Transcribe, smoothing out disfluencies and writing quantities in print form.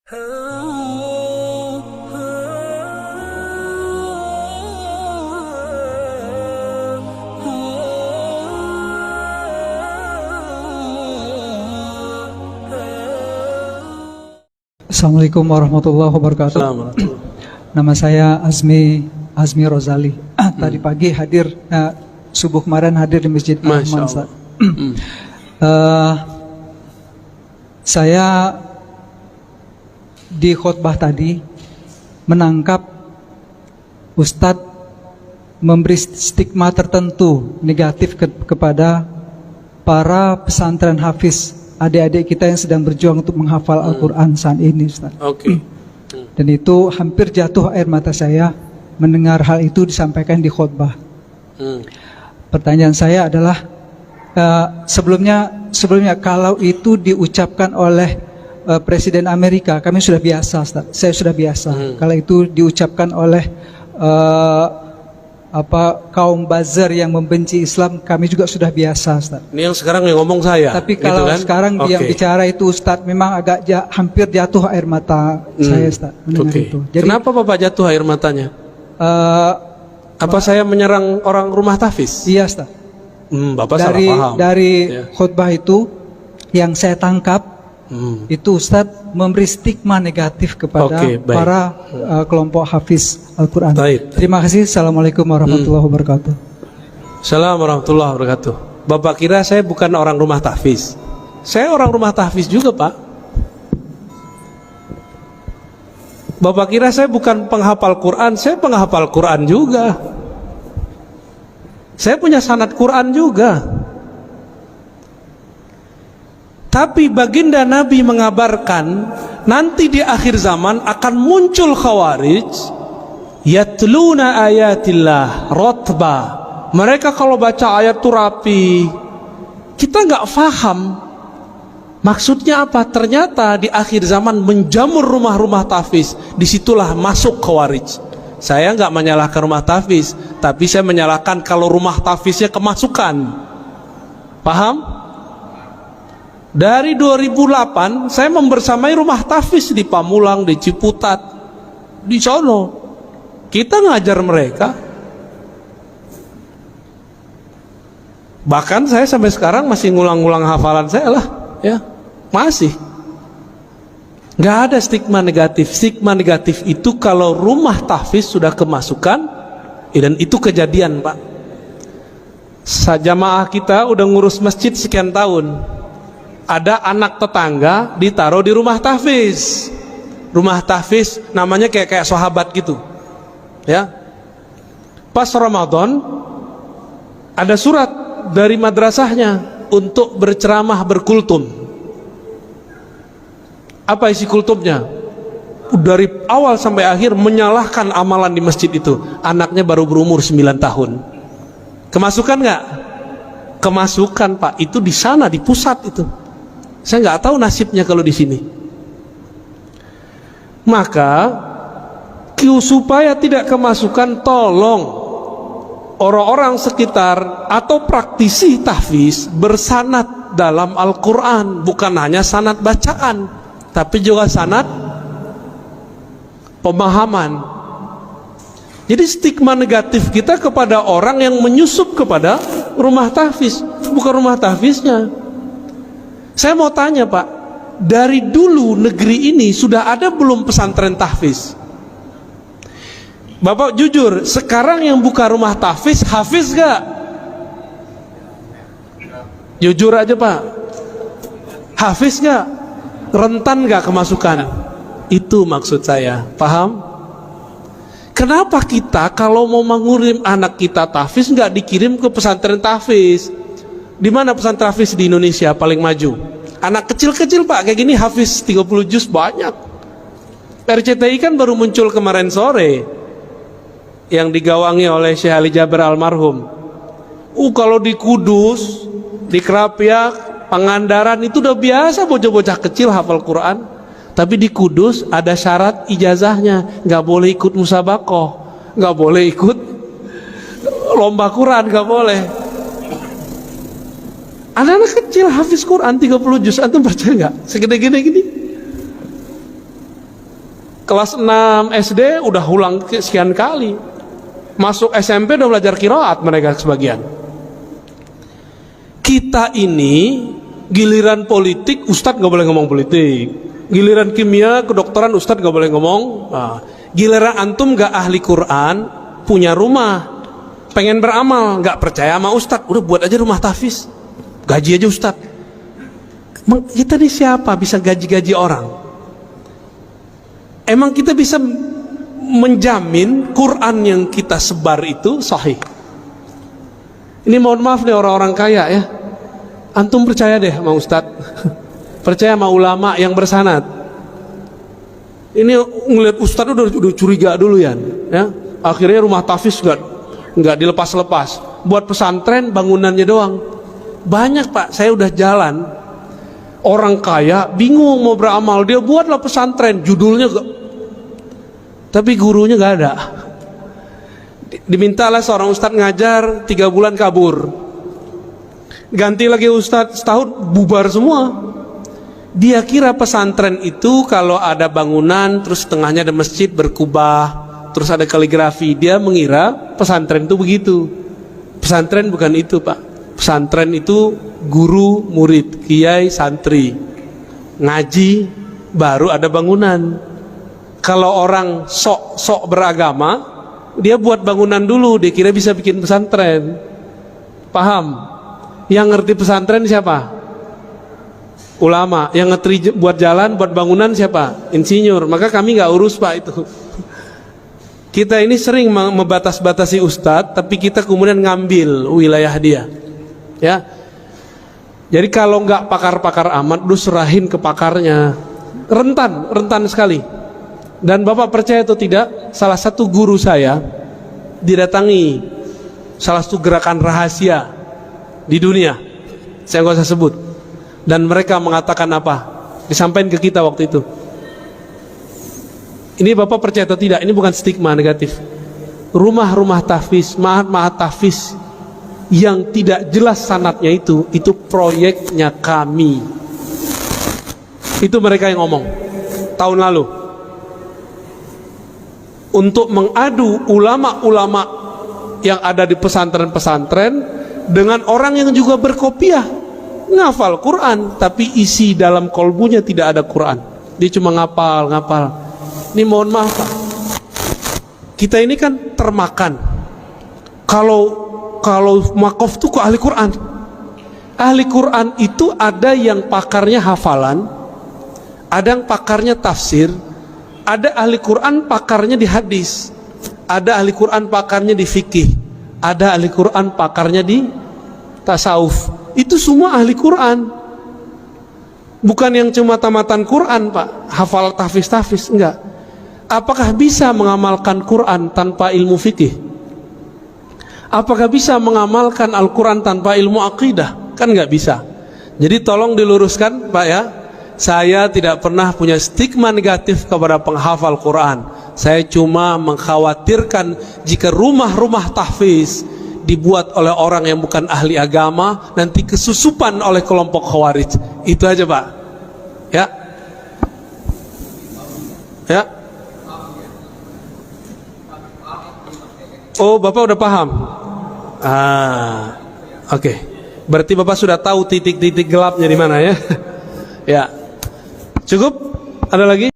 Assalamualaikum warahmatullahi wabarakatuh. Nama saya Azmi Rozali. Tadi pagi hadir, subuh kemarin hadir di Masjid Rahman. Saya di khutbah tadi menangkap Ustadz memberi stigma tertentu negatif kepada para pesantren hafiz, adik-adik kita yang sedang berjuang untuk menghafal Al-Quran saat ini, Ustaz. Dan itu hampir jatuh air mata saya mendengar hal itu disampaikan di khutbah. Pertanyaan saya adalah, sebelumnya kalau itu diucapkan oleh Presiden Amerika, kami sudah biasa, Ustaz. Saya sudah biasa. Kalau itu diucapkan oleh kaum buzzer yang membenci Islam, kami juga sudah biasa, Ustaz. Ini yang sekarang yang ngomong saya. Tapi kalau gitu kan? Sekarang yang bicara itu Ustaz, memang agak hampir jatuh air mata saya, Ustaz, mendengar itu. Jadi, kenapa Bapak jatuh air matanya? Apa saya menyerang orang rumah tahfiz? Iya, Ustaz. Bapak salah paham. Dari khutbah itu yang saya tangkap, itu Ustadz memberi stigma negatif kepada para kelompok hafiz Al-Quran. Terima kasih. Assalamualaikum warahmatullahi wabarakatuh. Assalamualaikum warahmatullahi wabarakatuh. Bapak kira saya bukan orang rumah tahfiz? Saya orang rumah tahfiz juga, Pak. Bapak kira saya bukan penghafal Quran? Saya penghafal Quran juga. Saya punya sanad Quran juga. Tapi baginda Nabi mengabarkan nanti di akhir zaman akan muncul khawarij yatluna ayatillah rotba. Mereka kalau baca ayat itu rapi. Kita nggak faham maksudnya apa. Ternyata di akhir zaman menjamur rumah-rumah tahfiz. Disitulah masuk khawarij. Saya nggak menyalahkan rumah tahfiz, tapi saya menyalahkan kalau rumah tahfiznya kemasukan. Paham? Dari 2008 saya membersamai rumah tahfiz di Pamulang, di Ciputat, di sono. Kita ngajar mereka. Bahkan saya sampai sekarang masih ngulang-ngulang hafalan saya lah, ya. Masih. Nggak ada stigma negatif. Stigma negatif itu kalau rumah tahfiz sudah kemasukan, dan itu kejadian, Pak. Jamaah kita udah ngurus masjid sekian tahun. Ada anak tetangga ditaruh di rumah tahfiz. Rumah tahfiz namanya kayak sahabat gitu, ya. Pas Ramadan ada surat dari madrasahnya untuk berceramah berkultum. Apa isi kultumnya? Dari awal sampai akhir menyalahkan amalan di masjid itu. Anaknya baru berumur 9 tahun. Kemasukan nggak? Kemasukan, Pak. Itu di sana, di pusat itu. Saya nggak tahu nasibnya kalau di sini. Maka supaya tidak kemasukan, tolong orang-orang sekitar atau praktisi tahfiz bersanad dalam Al-Quran, bukan hanya sanad bacaan, tapi juga sanad pemahaman. Jadi stigma negatif kita kepada orang yang menyusup kepada rumah tahfiz, bukan rumah tahfiznya. Saya mau tanya, Pak, dari dulu negeri ini sudah ada belum pesantren tahfiz? Bapak jujur, sekarang yang buka rumah tahfiz, hafiz gak? Jujur aja, Pak. Hafiz gak? Rentan gak kemasukan? Itu maksud saya, paham? Kenapa kita kalau mau mengurim anak kita tahfiz nggak dikirim ke pesantren tahfiz? Di mana pesantren tahfiz di Indonesia paling maju? Anak kecil-kecil, Pak, kayak gini hafiz 30 juz banyak. RCTI kan baru muncul kemarin sore yang digawangi oleh Syekh Ali Jaber almarhum. Kalau di Kudus, di Kerapiak, Pangandaran itu udah biasa bocah-bocah kecil hafal Quran. Tapi di Kudus ada syarat ijazahnya, nggak boleh ikut musabaqah, nggak boleh ikut lomba Quran, nggak boleh. Anak-anak kecil hafiz Quran 30 juz, antum percaya nggak? Segede-gede gini. Kelas 6 SD udah ulang sekian kali. Masuk SMP udah belajar qiraat mereka sebagian. Kita ini giliran politik ustadz gak boleh ngomong politik, giliran kimia kedokteran ustadz gak boleh ngomong. Giliran antum gak ahli Quran, punya rumah, pengen beramal, gak percaya sama ustadz, udah buat aja rumah tahfiz, gaji aja ustadz. Kita ini siapa bisa gaji-gaji orang? Emang kita bisa menjamin Quran yang kita sebar itu sahih? Ini mohon maaf nih orang-orang kaya ya, antum percaya deh sama ustadz, percaya sama ulama yang bersanad. Ini ngeliat ustadz udah curiga dulu ya. Akhirnya rumah tahfiz nggak dilepas-lepas, buat pesantren bangunannya doang. Banyak pak, saya udah jalan, orang kaya bingung mau beramal, dia buatlah pesantren, judulnya tapi gurunya nggak ada. Dimintalah seorang ustadz ngajar 3 bulan kabur, ganti lagi ustadz setahun bubar semua. Dia kira pesantren itu kalau ada bangunan terus tengahnya ada masjid berkubah terus ada kaligrafi, dia mengira pesantren itu begitu. Pesantren bukan itu pak. Pesantren itu guru murid, kiai santri, ngaji baru ada bangunan. Kalau orang sok beragama, dia buat bangunan dulu, dia kira bisa bikin pesantren. Paham? Yang ngerti pesantren siapa? Ulama. Yang ngerti buat jalan, buat bangunan siapa? Insinyur. Maka kami nggak urus pak itu. Kita ini sering membatas-batasi ustadz, tapi kita kemudian ngambil wilayah dia. Ya. Jadi kalau nggak pakar-pakar amat, lu serahin ke pakarnya. Rentan sekali. Dan Bapak percaya atau tidak, salah satu guru saya didatangi salah satu gerakan rahasia di dunia, saya nggak usah sebut, dan mereka mengatakan apa, disampaikan ke kita waktu itu. Ini Bapak percaya atau tidak, ini bukan stigma negatif. Rumah-rumah tahfiz, mahat tahfiz yang tidak jelas sanadnya itu proyeknya kami. Itu mereka yang ngomong tahun lalu, untuk mengadu ulama-ulama yang ada di pesantren-pesantren dengan orang yang juga berkopiah, ngafal Quran tapi isi dalam kolbunya tidak ada Quran, dia cuma ngapal. Ini mohon maaf Pak, kita ini kan termakan. Kalau makof itu ke ahli Quran. Ahli Quran itu ada yang pakarnya hafalan, ada yang pakarnya tafsir, ada ahli Quran pakarnya di hadis, ada ahli Quran pakarnya di fikih, ada ahli Quran pakarnya di tasawuf. Itu semua ahli Quran, bukan yang cuma tamatan Quran pak, hafal tahfiz, enggak. Apakah bisa mengamalkan Quran tanpa ilmu fikih? Apakah bisa mengamalkan Al-Quran tanpa ilmu akidah? Kan nggak bisa. Jadi tolong diluruskan pak ya, saya tidak pernah punya stigma negatif kepada penghafal Quran. Saya cuma mengkhawatirkan jika rumah-rumah tahfiz dibuat oleh orang yang bukan ahli agama, nanti kesusupan oleh kelompok khawarij. Itu aja pak ya. Oh Bapak udah paham. Oke. Berarti Bapak sudah tahu titik-titik gelapnya di mana ya. Ya. Cukup? Ada lagi?